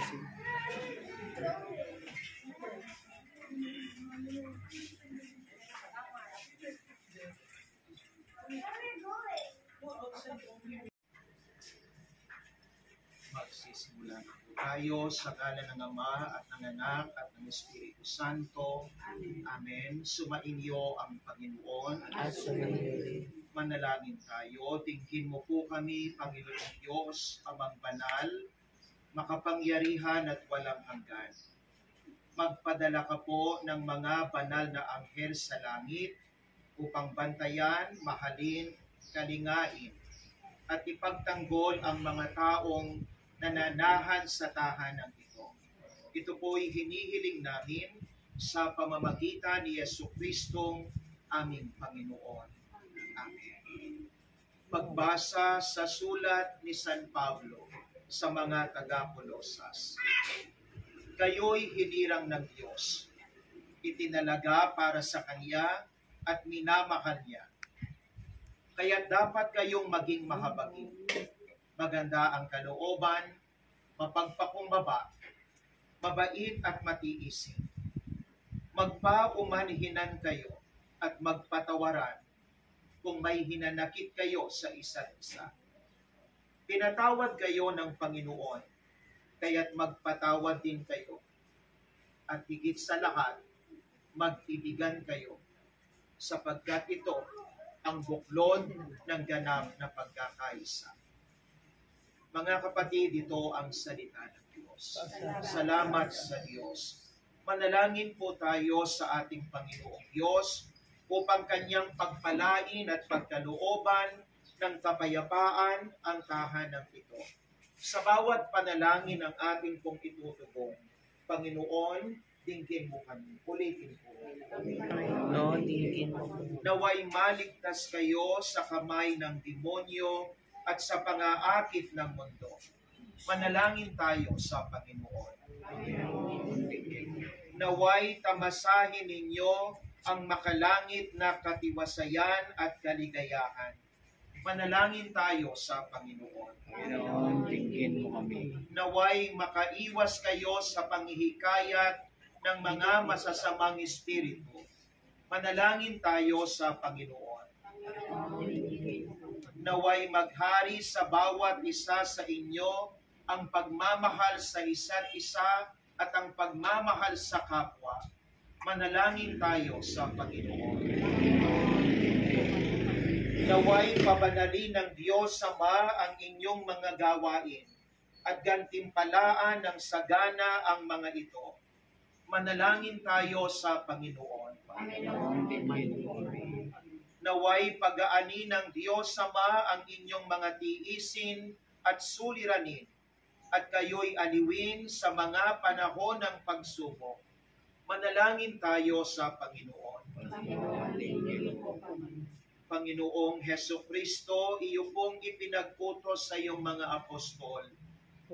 blessing. Magsisimula na po tayo sa ngalan ng Ama at ng Anak at ng Espiritu Santo. Amen. Sumainyo ang Panginoon. At sumainyo. Manalangin tayo. Tingin mo po kami, Panginoon Diyos, Amang Banal, makapangyarihan at walang hanggan. Magpadala ka po ng mga banal na anghel sa langit upang bantayan, mahalin, kalingain, at ipagtanggol ang mga taong nananahan sa tahanan ito. Ito po'y hinihiling namin sa pamamagitan ni Jesucristong aming Panginoon. Amen. Pagbasa sa sulat ni San Pablo sa mga taga-Kolosas. Kayo'y hinirang ng Diyos, itinalaga para sa Kanya at minamahal niya. Kaya dapat kayong maging mahabagin, maganda ang kalooban, mapagpakumbaba, mabait at matiisin. Magpaumanhinan kayo at magpatawaran kung may hinanakit kayo sa isa't isa. Pinatawad kayo ng Panginoon, kaya't magpatawad din kayo. At higit sa lahat, mag-ibigan kayo, sapagkat ito ang buklod ng ganap na pagkakaisa. Mga kapatid, ito ang salita ng Diyos. Salamat sa Diyos. Manalangin po tayo sa ating Panginoong Diyos upang Kanyang pagpalain at pagkalooban ng kapayapaan ang tahanan ito. Sa bawat panalangin ng ating pong itutugon, Panginoon, dinggin mo kami. Ulitin po. Lord, dinggin mo. Naway maligtas kayo sa kamay ng demonyo at sa pangaakit ng mundo. Manalangin tayo sa Panginoon. Naway tamasahin ninyo ang makalangit na katiwasayan at kaligayahan. Manalangin tayo sa Panginoon. Panginoon, dinggin mo kami. Naway makaiwas kayo sa panghihikayat ng mga masasamang espiritu. Manalangin tayo sa Panginoon. Naway maghari sa bawat isa sa inyo ang pagmamahal sa isa't isa at ang pagmamahal sa kapwa. Manalangin tayo sa Panginoon. Naway pabanalin ng Diyos Ama ang inyong mga gawain at gantimpalaan ng sagana ang mga ito. Manalangin tayo sa Panginoon. Naway pag-aani ng Diyos Ama ang inyong mga tiisin at suliranin at kayo'y aliwin sa mga panahon ng pagsubok. Manalangin tayo sa Panginoon. Panginoong Hesukristo, iyo pong ipinagputos sa iyong mga apostol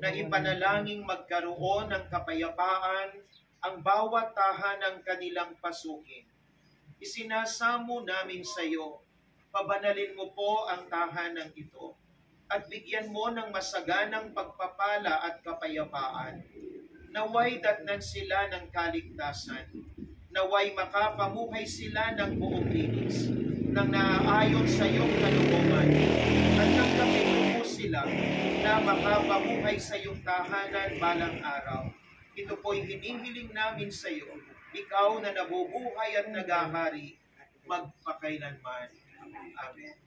na ipanalangin magkaroon ng kapayapaan ang bawat tahanang kanilang pasukin. Isinasamo namin sa iyo, pabanalin mo po ang tahanang ito at bigyan mo ng masaganang pagpapala at kapayapaan. Naway datnan sila ng kaligtasan, naway makapamuhay sila ng buong linis, nang naaayon sa iyong kalooban, at tanggapin mo sila na makapamuhay sa iyong tahanan balang araw. Ito po'y hinihiling namin sa iyo, ikaw na nabubuhay at nagahari, magpakailanman. Amen.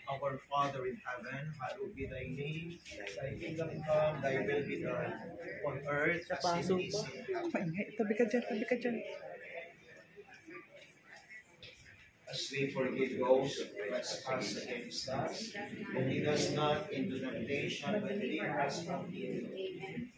Our Father in heaven, hallowed be thy name. Thy kingdom come, thy will be done on earth as it is in heaven. Tabi ka dyan. As we forgive those who trespass against us, and lead us not into temptation, but deliver us from evil.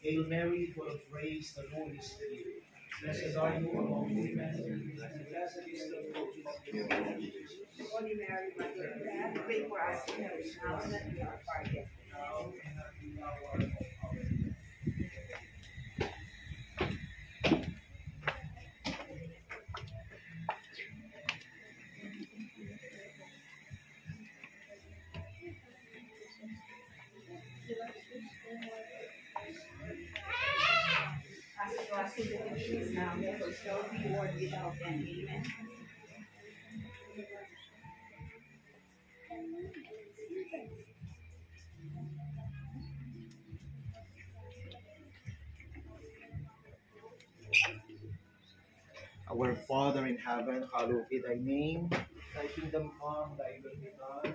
Hail Mary, full of grace, the Lord is with you. Blessed are you among women, and blessed is the fruit of your womb, Jesus. Holy Mary, Mother of God, pray for us sinners now and at the hour of our death. Now and at the hour of our death. shall be world without end. Amen. Our Father in heaven, hallowed be thy name. Thy kingdom come, thy will be done.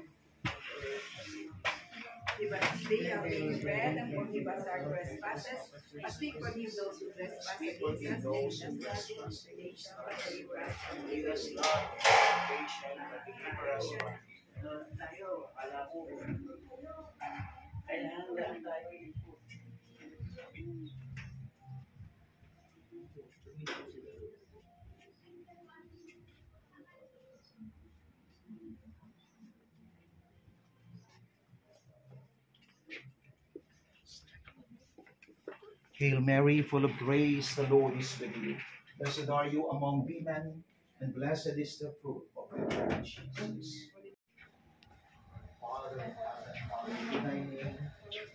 Give us this day our daily bread, and forgive us our trespasses, as we forgive those who trespass against us, and lead us not into temptation, but deliver us from Lead us evil. not into temptation, but deliver us from evil. Tayo, alam mo, kailangan lang tayo i-put. Hail Mary, full of grace, the Lord is with you. Blessed are you among women, and blessed is the fruit of your womb, Jesus. Father in heaven, hallowed be thy name.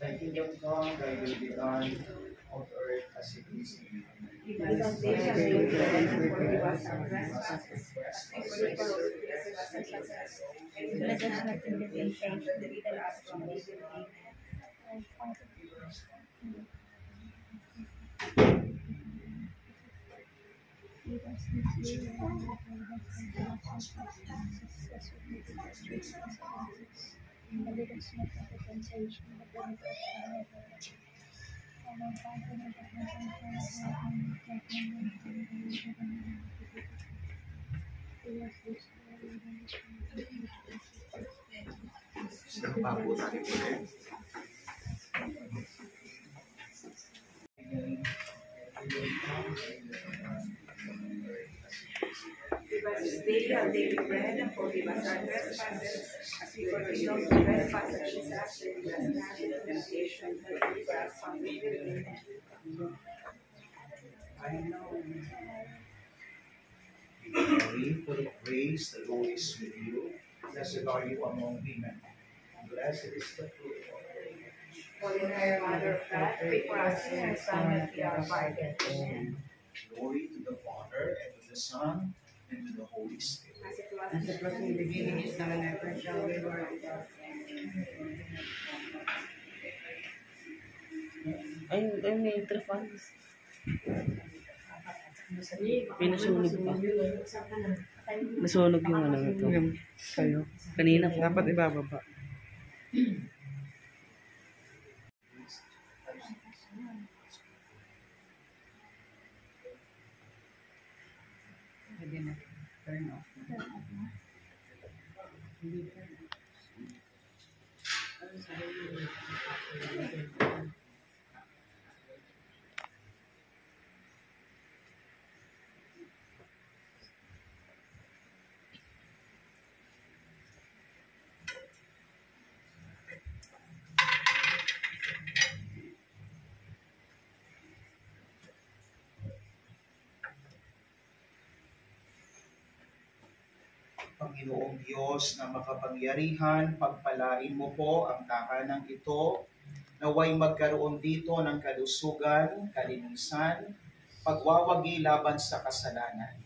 Thy kingdom come, thy will be done, on earth as it is in heaven. Give us this day our daily bread, and forgive us our trespasses, as we forgive those who trespass against us, and lead us not into temptation, but deliver us from evil. Amen. Nagpapo tayo ulit. Give us this day our daily bread, and forgive us our trespasses, as we forgive those who trespass against us, and lead us not into temptation, but deliver us from evil. Amen. Mary, full of grace, the Lord is with you. Blessed are you among women, and blessed is the fruit of your womb. Holy Mary, Mother of God, pray for us sinners, now and at the hour of our death. Amen. Glory to the Father, and to the Son, and to the Holy Spirit. As it was As it was in the beginning, is now, and ever shall be, world without end. Ay, may interference. May nasunog pa. Nasunog yung ano ito. Kayo? Kanina po. Dapat ibababa. Pwede na. Turn off. Panginoong Diyos na makapangyarihan, pagpalain mo po ang tahanang ito, naway magkaroon dito ng kalusugan, kalinisan, pagwawagi laban sa kasalanan,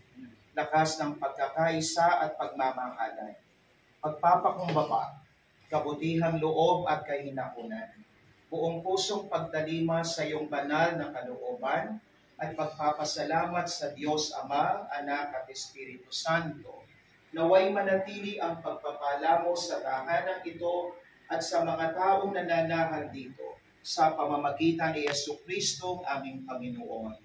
lakas ng pagkakaisa at pagmamahalan, pagpapakumbaba, kabutihang loob at kahinahunan, buong pusong pagtalima sa iyong banal na kalooban, at pagpapasalamat sa Diyos Ama, Anak at Espiritu Santo, naway manatili ang pagpapala mo sa tahanan ito at sa mga taong nananahal dito sa pamamagitan ni Jesucristo aming Panginoon.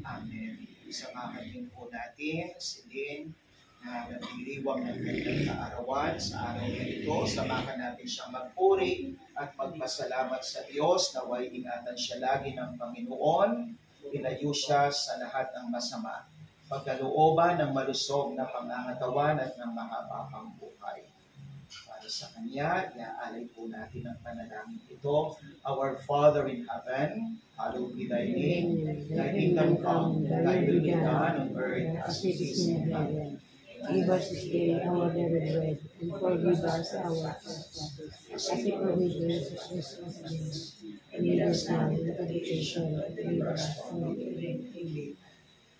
Amen. Isamahan din po natin si Lynn na nagdiriwang ng kanyang kaarawan sa araw na ito. Samahan natin siyang magpuri at magpasalamat sa Diyos. Naway ingatan siya lagi ng Panginoon. Ilayo siya sa lahat ng masama. Pagkalooban ng malusog na pangangatawan at ng mahabang buhay. Para sa Kanya, iaalay po natin ang panalangin ito. Our Father in heaven, hallowed be thy name. Thy kingdom come, thy will be done on earth as it is in heaven. Give us this day our daily bread, and forgive us our trespasses, as we forgive those who trespass against us. And lead us not into temptation, but deliver us from evil. Amen.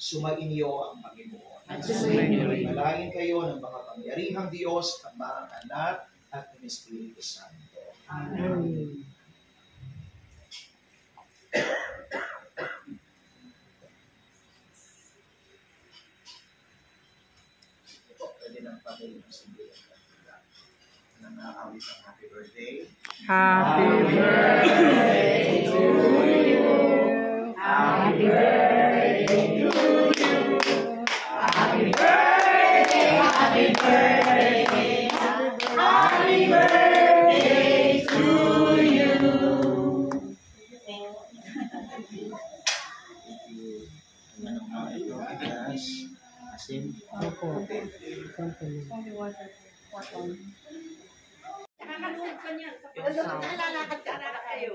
Sumainyo ang Panginoon. At sumainyo rin. Manalangin kayo ng makapangyarihang Diyos, Ama, Anak, at ng Espiritu Santo. Amen. Ito, pwede ng patuloy ng simbihan. Nang nakawit ang happy birthday. Happy birthday to you. Happy birthday to you. Happy birthday, happy birthday, happy birthday to you. Ito, bigas, asin. Opo. Konti lang. Lalakad ka na kayo.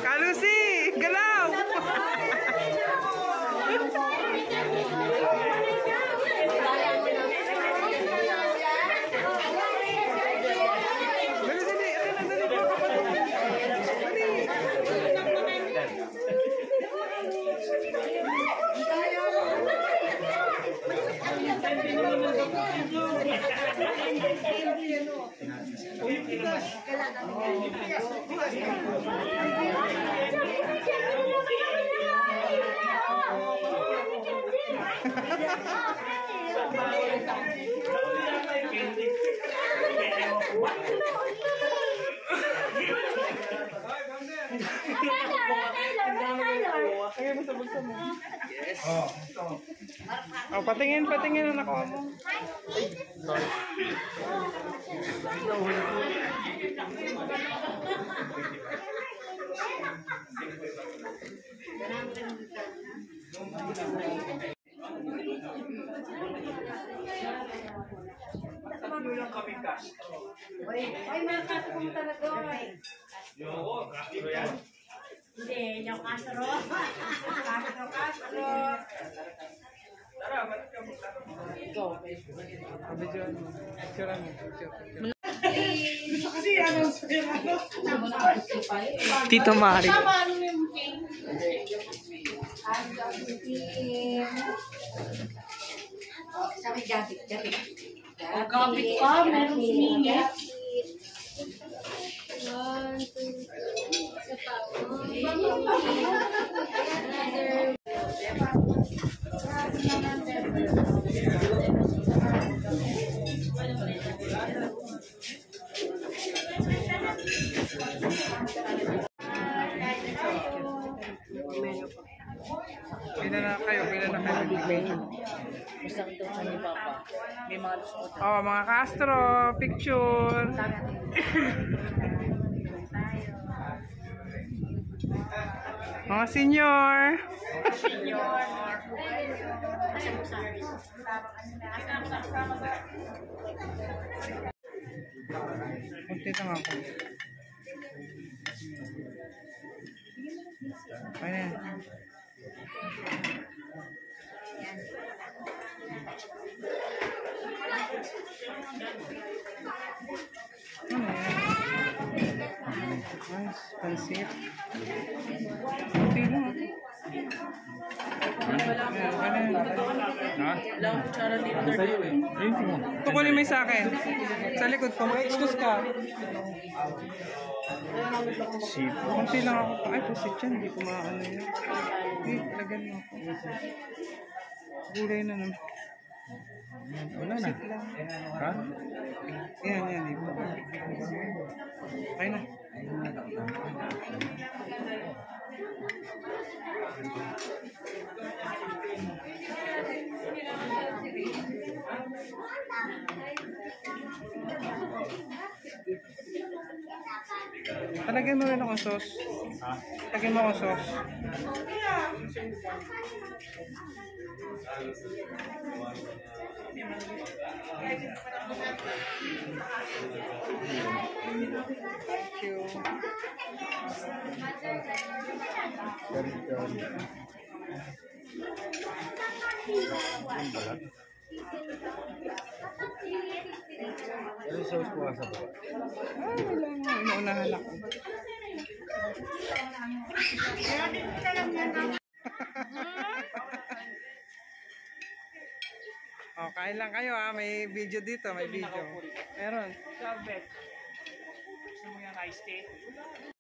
Kalusi, galaw! Dali, dali, Oh, patingin, patingin ang nakuha mo. Ay, mga kaso pumunta na doon. Hindi, yung Castro. Castro. Tito Mari. Sabi gabit. Kapit pa, meron sumingit. 1, 2, Pila na kayo, pila na kayo. Gusto ko ito ni Papa. May mga gusto ko. Oh, mga Castro, picture. Mga senior. Kunti lang ako. Ayan. Nice, pansit. Kunti lang ako. Tukunin mo yung sa akin. Sa likod ko, mag-excuse ka. Kunti lang ako. Ay, pusit yan. Hindi ko maano yun. Hindi, lagyan mo ako. Gulay na naman. Wala na. Ha? Yan. Iba. Okay na. Talagyan mo rin akong sauce. Talagyan mo akong sauce. Thank you. Wala nga. Inuunahan ako. Oh, kain lang kayo ha. May video dito, may video. Meron. Gusto mo yung iced tea?